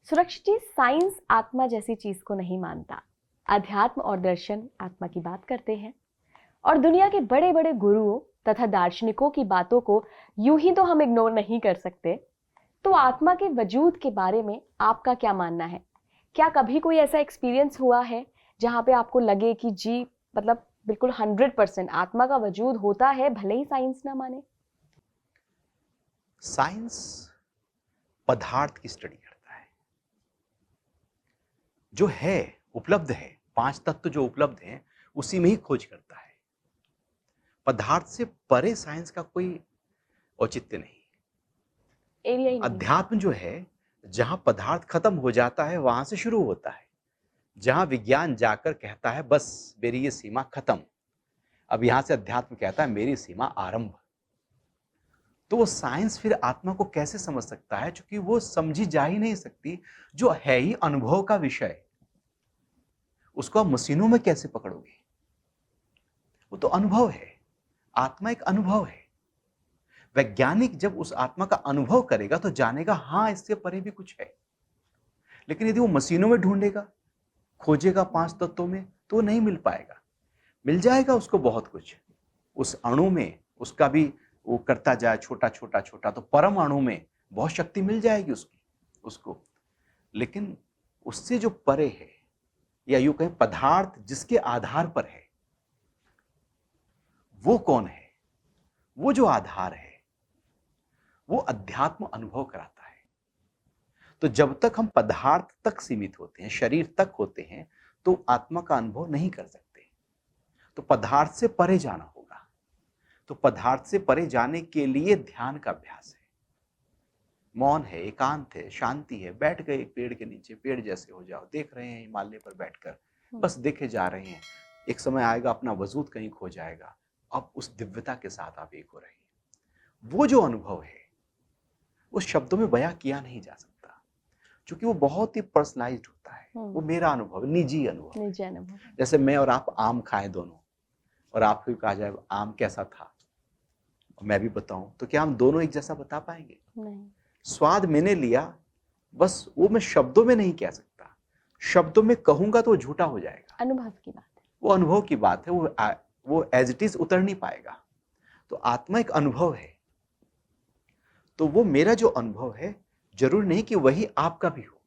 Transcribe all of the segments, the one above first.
सुरक्षित जी, साइंस आत्मा जैसी चीज को नहीं मानता। अध्यात्म और दर्शन आत्मा की बात करते हैं और दुनिया के बड़े बड़े गुरुओं तथा दार्शनिकों की बातों को यूं ही तो हम इग्नोर नहीं कर सकते। तो आत्मा के वजूद के बारे में आपका क्या मानना है? क्या कभी कोई ऐसा एक्सपीरियंस हुआ है जहां पे आपको लगे कि जी मतलब बिल्कुल 100% आत्मा का वजूद होता है, भले ही साइंस ना माने? साइंस पदार्थ की स्टडी करता है, जो है उपलब्ध है। पांच तत्व जो उपलब्ध हैं उसी में ही खोज करता है। पदार्थ से परे साइंस का कोई औचित्य नहीं। एरिया ही नहीं है। अध्यात्म जो है, जहां पदार्थ खत्म हो जाता है वहां से शुरू होता है। जहां विज्ञान जाकर कहता है बस मेरी ये सीमा खत्म, अब यहां से अध्यात्म कहता है मेरी सीमा आरंभ। तो वो साइंस फिर आत्मा को कैसे समझ सकता है, क्योंकि वो समझी जा ही नहीं सकती। जो है ही अनुभव का विषय, उसको आप मशीनों में कैसे पकड़ोगे? वो तो अनुभव है। आत्मा एक अनुभव है। वैज्ञानिक जब उस आत्मा का अनुभव करेगा तो जानेगा हाँ, इससे परे भी कुछ है। लेकिन यदि वो मशीनों में ढूंढेगा, खोजेगा पांच तत्वों में, तो वो नहीं मिल पाएगा। मिल जाएगा उसको बहुत कुछ उस अणु में, उसका भी वो करता जाए छोटा छोटा छोटा, तो परम अणु में बहुत शक्ति मिल जाएगी उसको। लेकिन उससे जो परे है, या यूं कहें पदार्थ जिसके आधार पर है, वो कौन है? वो जो आधार है वो अध्यात्म अनुभव कराता है। तो जब तक हम पदार्थ तक सीमित होते हैं, शरीर तक होते हैं, तो आत्मा का अनुभव नहीं कर सकते। तो पदार्थ से परे जाना होगा। तो पदार्थ से परे जाने के लिए ध्यान का अभ्यास है, मौन है, एकांत है, शांति है। बैठ गए एक पेड़ के नीचे, पेड़ जैसे हो जाओ, देख रहे हैं हिमालय पर बैठकर, बस देखे जा रहे हैं। एक समय आएगा अपना वजूद कहीं खो जाएगा, अब उस दिव्यता के साथ आप एक हो रहे हैं। वो जो अनुभव है उस शब्दों में बयां किया नहीं जा सकता, क्योंकि वो बहुत ही पर्सनलाइज्ड होता है। वो मेरा अनुभव, निजी अनुभव। जैसे मैं और आप आम खाएं दोनों, और आपको कहा जाए आम कैसा था, और मैं भी बताऊं, तो क्या हम दोनों एक जैसा बता पाएंगे? नहीं। स्वाद मैंने लिया, बस वो मैं शब्दों में नहीं कह सकता। शब्दों में कहूंगा तो वो झूठा हो जाएगा। अनुभव की बात है। वो अनुभव की बात है, वो एज इट इज उतर नहीं पाएगा। तो आत्मा एक अनुभव है। तो वो मेरा जो अनुभव है, जरूर नहीं कि वही आपका भी हो।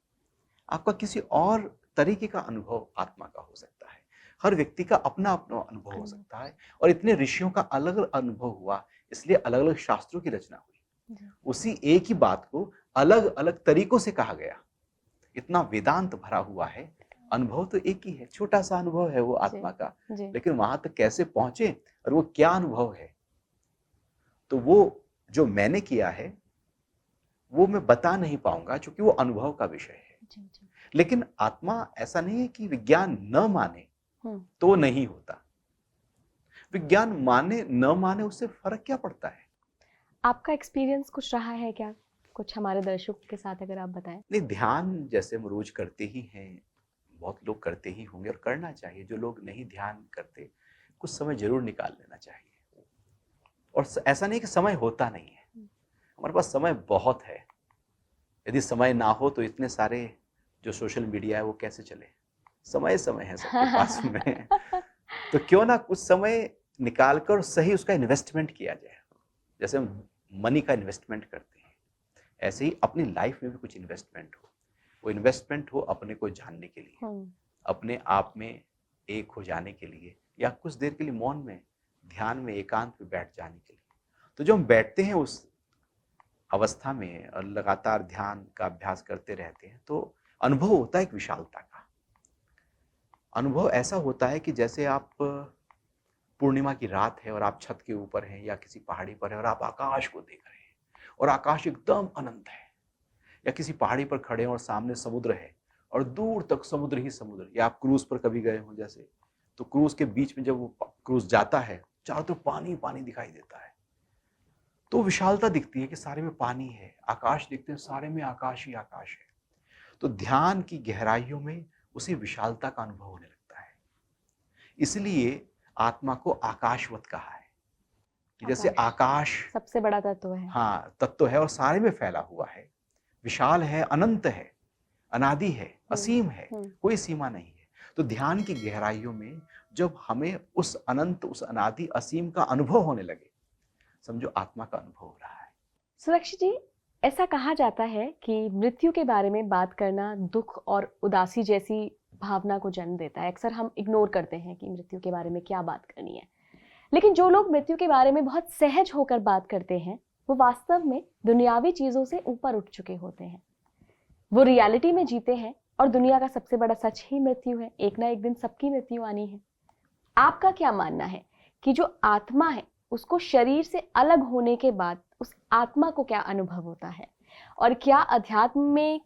आपका किसी और तरीके का अनुभव आत्मा का हो सकता है। हर व्यक्ति का अपना अपना अनुभव हो सकता है। और इतने ऋषियों का अलग अलग अनुभव हुआ, इसलिए अलग अलग शास्त्रों की रचना हुई। उसी एक ही बात को अलग अलग तरीकों से कहा गया। इतना वेदांत भरा हुआ है। अनुभव तो एक ही है, छोटा सा अनुभव है वो आत्मा का, लेकिन वहां तक कैसे पहुंचे और वो क्या अनुभव है, तो वो जो मैंने किया है वो मैं बता नहीं पाऊंगा, क्योंकि वो अनुभव का विषय है। लेकिन आत्मा ऐसा नहीं है कि विज्ञान न माने तो नहीं होता। विज्ञान माने न माने उससे फर्क क्या पड़ता है? आपका एक्सपीरियंस कुछ रहा है क्या, कुछ हमारे दर्शकों के साथ अगर आप बताएं? नहीं, ध्यान जैसे हम रोज करते ही हैं, बहुत लोग करते ही होंगे और करना चाहिए। जो लोग नहीं ध्यान करते, कुछ समय जरूर निकाल लेना चाहिए। और ऐसा नहीं कि समय होता नहीं है, हमारे पास समय बहुत है। यदि समय ना हो तो इतने सारे जो सोशल मीडिया है वो कैसे चले? समय समय है सबके पास में। तो क्यों ना कुछ समय निकालकर सही उसका इन्वेस्टमेंट किया जाए। जैसे हम मनी का इन्वेस्टमेंट करते हैं, ऐसे ही अपनी लाइफ में भी कुछ इन्वेस्टमेंट हो। वो इन्वेस्टमेंट हो अपने को जानने के लिए, अपने आप में एक हो जाने के लिए, या कुछ देर के लिए मौन में, ध्यान में, एकांत में बैठ जाने के लिए। तो जो हम बैठते हैं उस अवस्था में और लगातार ध्यान का अभ्यास करते रहते हैं, तो अनुभव होता है एक विशालता का। अनुभव ऐसा होता है कि जैसे आप पूर्णिमा की रात है और आप छत के ऊपर हैं या किसी पहाड़ी पर हैं और आप आकाश को देख रहे हैं और आकाश एकदम अनंत है, या किसी पहाड़ी पर खड़े हैं और सामने समुद्र है और दूर तक समुद्र ही समुद्र। या आप क्रूज पर कभी गए हो जैसे, तो क्रूज के बीच में जब वो क्रूज जाता है, चारों तरफ पानी पानी दिखाई देता है, तो विशालता दिखती है कि सारे में पानी है। आकाश दिखते हैं, सारे में आकाश ही आकाश है। तो ध्यान की गहराइयों में उसी विशालता का अनुभव होने लगता है। इसलिए आत्मा को आकाशवत कहा है, कि जैसे आकाश सबसे बड़ा तत्व है। हाँ, तत्व है और सारे में फैला हुआ है, विशाल है, अनंत है। अनादि है, असीम है, हम्म। कोई सीमा नहीं है। तो ध्यान की गहराइयों में जब हमें उस अनंत, उस अनादि, असीम का अनुभव होने लगे, समझो आत्मा का अनुभव हो रहा है। सुरक्षित जी, ऐसा कहा जाता है कि मृत्यु के बारे में बात करना दुख और उदासी जैसी भावना को जन्म देता है। अक्सर हम इग्नोर करते हैं कि मृत्यु के बारे में क्या बात करनी है, लेकिन जो लोग मृत्यु के बारे में बहुत सहज होकर बात करते हैं वो वास्तव में दुनियावी चीजों से ऊपर उठ चुके होते हैं। वो रियलिटी में जीते हैं और दुनिया का सबसे बड़ा सच ही मृत्यु है। एक ना एक दिन सबकी मृत्यु आनी है। आपका क्या मानना है कि जो आत्मा है उसको शरीर से अलग होने के बाद उस आत्मा को क्या अनुभव होता है, और क्या अध्यात्म में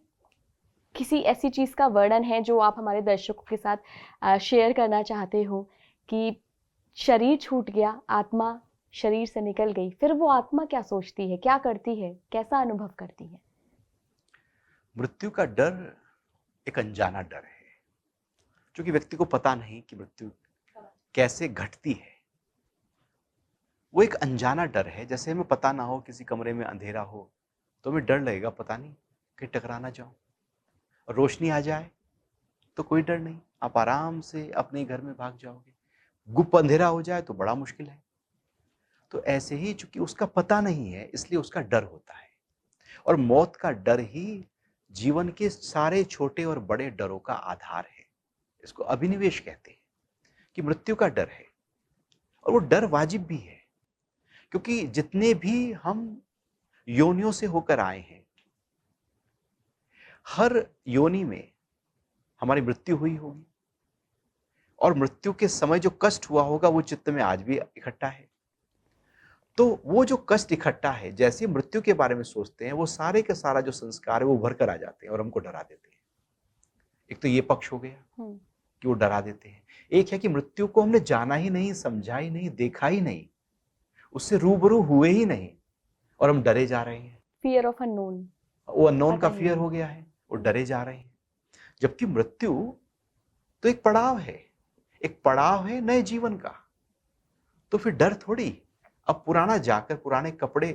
किसी ऐसी चीज का वर्णन है जो आप हमारे दर्शकों के साथ शेयर करना चाहते हो कि शरीर छूट गया, आत्मा शरीर से निकल गई, फिर वो आत्मा क्या सोचती है, क्या करती है, कैसा अनुभव करती है? मृत्यु का डर एक अनजाना डर है, क्योंकि व्यक्ति को पता नहीं कि मृत्यु कैसे घटती है। वो एक अनजाना डर है। जैसे हमें पता ना हो, किसी कमरे में अंधेरा हो तो हमें डर लगेगा, पता नहीं कहीं टकरा ना जाऊं। और रोशनी आ जाए तो कोई डर नहीं, आप आराम से अपने घर में भाग जाओगे। गुप्त अंधेरा हो जाए तो बड़ा मुश्किल है। तो ऐसे ही चूंकि उसका पता नहीं है, इसलिए उसका डर होता है। और मौत का डर ही जीवन के सारे छोटे और बड़े डरों का आधार है। इसको अभिनिवेश कहते हैं कि मृत्यु का डर है। और वो डर वाजिब भी है, क्योंकि जितने भी हम योनियों से होकर आए हैं, हर योनि में हमारी मृत्यु हुई होगी, और मृत्यु के समय जो कष्ट हुआ होगा वो चित्त में आज भी इकट्ठा है। तो वो जो कष्ट इकट्ठा है, जैसे मृत्यु के बारे में सोचते हैं, वो सारे का सारा जो संस्कार है वो भर कर आ जाते हैं और हमको डरा देते हैं। एक तो ये पक्ष हो गया कि वो डरा देते हैं। एक है कि मृत्यु को हमने जाना ही नहीं, समझा ही नहीं, देखा ही नहीं, उससे रूबरू हुए ही नहीं, और हम डरे जा रहे हैं। फियर ऑफ अननोन, वो अननोन पता का ही फियर नहीं। हो गया है, वो डरे जा रहे हैं। जबकि मृत्यु तो एक पड़ाव है, एक पड़ाव है नए जीवन का। तो फिर डर थोड़ी। अब पुराना जाकर पुराने कपड़े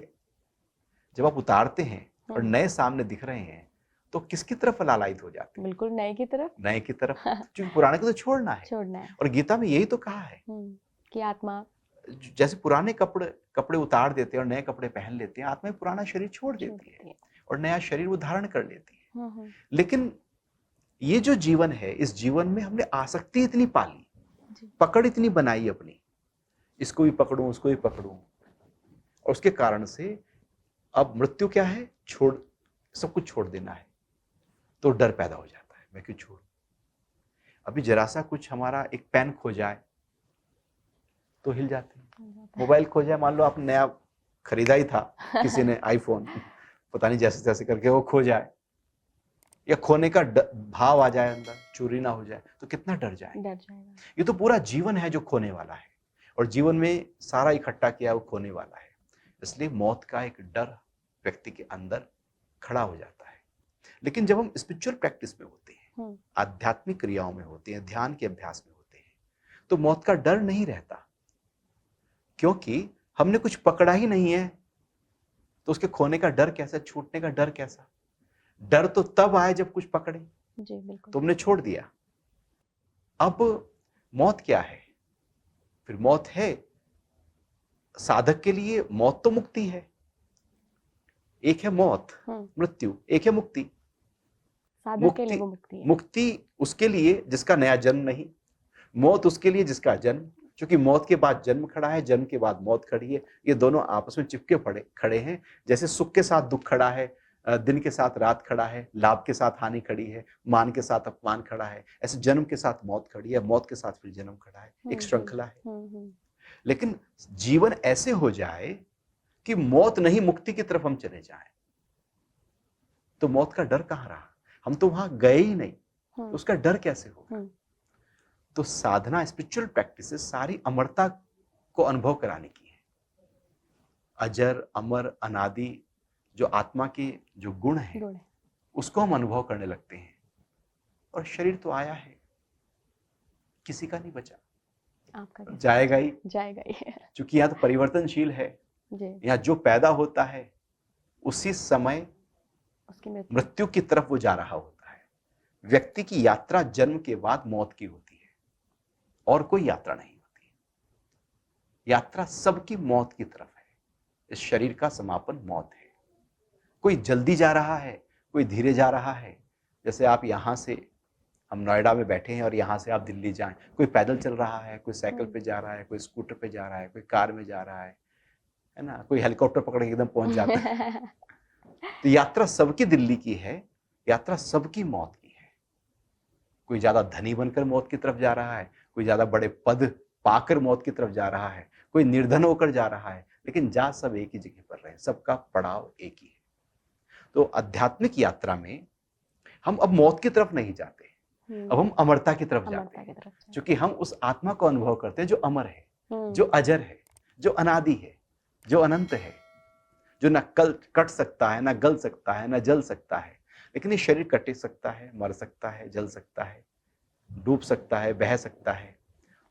जब आप उतारते हैं और नए सामने दिख रहे हैं तो किसकी तरफ लालायित हो जाते हैं? बिल्कुल नए की तरफ। नए की तरफ, क्योंकि पुराने को तो छोड़ना है। छोड़ना है। और गीता में यही तो कहा है कि आत्मा, जैसे पुराने कपड़े उतार देते हैं और नए कपड़े पहन लेते हैं, आत्मा पुराना शरीर छोड़ देती है और नया शरीर वो धारण कर लेती है। लेकिन ये जो जीवन है, इस जीवन में हमने आसक्ति इतनी पाली, पकड़ इतनी बनाई अपनी, इसको भी पकड़ूं, उसको भी पकड़ूं, और उसके कारण से अब मृत्यु क्या है? सब कुछ छोड़ देना है। तो डर पैदा हो जाता है, मैं क्यों छोड़ूं? अभी जरा सा कुछ हमारा एक पेन खो जाए तो हिल जाते हैं। मोबाइल खो जाए, मान लो आपने नया खरीदा ही था, किसी ने आईफोन, पता नहीं जैसे तैसे करके वो खो जाए, या खोने का भाव आ जाए अंदर, चोरी ना हो जाए तो कितना डर जाएगा। ये तो पूरा जीवन है जो खोने वाला है, और जीवन में सारा इकट्ठा किया वो खोने वाला है। इसलिए मौत का एक डर व्यक्ति के अंदर खड़ा हो जाता है। लेकिन जब हम स्पिरिचुअल प्रैक्टिस में होते हैं, आध्यात्मिक क्रियाओं में होते हैं, ध्यान के अभ्यास में होते हैं, तो मौत का डर नहीं रहता, क्योंकि हमने कुछ पकड़ा ही नहीं है। तो उसके खोने का डर कैसा, छूटने का डर कैसा? डर तो तब आए जब कुछ पकड़े। जी बिल्कुल। तुमने छोड़ दिया। अब मौत क्या है? फिर मौत है साधक के लिए, मौत तो मुक्ति है। एक है मौत, मृत्यु, एक है मुक्ति। साधक के लिए वो मुक्ति है। मुक्ति उसके लिए जिसका नया जन्म नहीं, मौत उसके लिए जिसका जन्म। क्योंकि मौत के बाद जन्म खड़ा है, जन्म के बाद मौत खड़ी है। ये दोनों आपस में चिपके खड़े हैं। जैसे सुख के साथ दुख खड़ा है, दिन के साथ रात खड़ा है, लाभ के साथ हानि खड़ी है, मान के साथ अपमान खड़ा है, ऐसे जन्म के साथ मौत खड़ी है, मौत के साथ फिर जन्म खड़ा है। एक श्रृंखला है। लेकिन जीवन ऐसे हो जाए कि मौत नहीं, मुक्ति की तरफ हम चले जाएं, तो मौत का डर कहां रहा? हम तो वहां गए ही नहीं, तो उसका डर कैसे होगा? तो साधना, स्पिरिचुअल प्रैक्टिसेस सारी अमरता को अनुभव कराने की है। अजर, अमर, अनादि जो आत्मा के जो गुण है, उसको हम अनुभव करने लगते हैं। और शरीर तो आया है, किसी का नहीं बचा, आपका जाएगा ही। क्योंकि यहाँ तो परिवर्तनशील है। यहाँ जो पैदा होता है उसी समय उसकी मृत्यु की तरफ वो जा रहा होता है। व्यक्ति की यात्रा जन्म के बाद मौत की होती है और कोई यात्रा नहीं होती। यात्रा सबकी मौत की तरफ है। इस शरीर का समापन मौत है। कोई जल्दी जा रहा है, कोई धीरे जा रहा है। जैसे आप यहाँ से, हम नोएडा में बैठे हैं और यहाँ से आप दिल्ली जाएं, कोई पैदल चल रहा है, कोई साइकिल पे जा रहा है, कोई स्कूटर पे जा रहा है, कोई कार में जा रहा है ना, कोई हेलीकॉप्टर पकड़ के एकदम पहुंच जाता है। तो यात्रा सबकी दिल्ली की है, यात्रा सबकी मौत की है। कोई ज्यादा धनी बनकर मौत की तरफ जा रहा है, कोई ज्यादा बड़े पद पाकर मौत की तरफ जा रहा है, कोई निर्धन होकर जा रहा है, लेकिन जा सब एक ही जगह पर रहे, सबका पड़ाव एक ही है। तो आध्यात्मिक यात्रा में हम अब मौत की तरफ नहीं जाते, अब हम अमरता की तरफ जाते हैं, क्योंकि हम उस आत्मा को अनुभव करते हैं जो अमर है, जो अजर है, जो अनादि है, जो अनंत है, जो न कट सकता है, न गल सकता है, न जल सकता है। लेकिन ये शरीर कट सकता है, मर सकता है, जल सकता है, डूब सकता है, बह सकता है।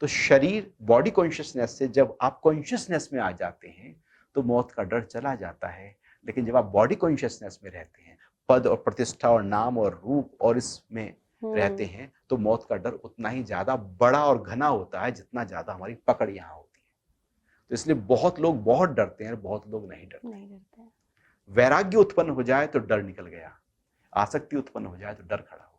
तो शरीर, बॉडी कॉन्शियसनेस से जब आप कॉन्शियसनेस में आ जाते हैं तो मौत का डर चला जाता है। लेकिन जब आप बॉडी कॉन्शियसनेस में रहते हैं, पद और प्रतिष्ठा और नाम और रूप और इसमें रहते हैं, तो मौत का डर उतना ही ज्यादा बड़ा और घना होता है जितना ज्यादा हमारी पकड़ यहाँ होती है। तो इसलिए बहुत लोग बहुत डरते हैं, बहुत लोग नहीं डरते। वैराग्य उत्पन्न हो जाए तो डर निकल गया, आसक्ति उत्पन्न हो जाए तो डर खड़ा हो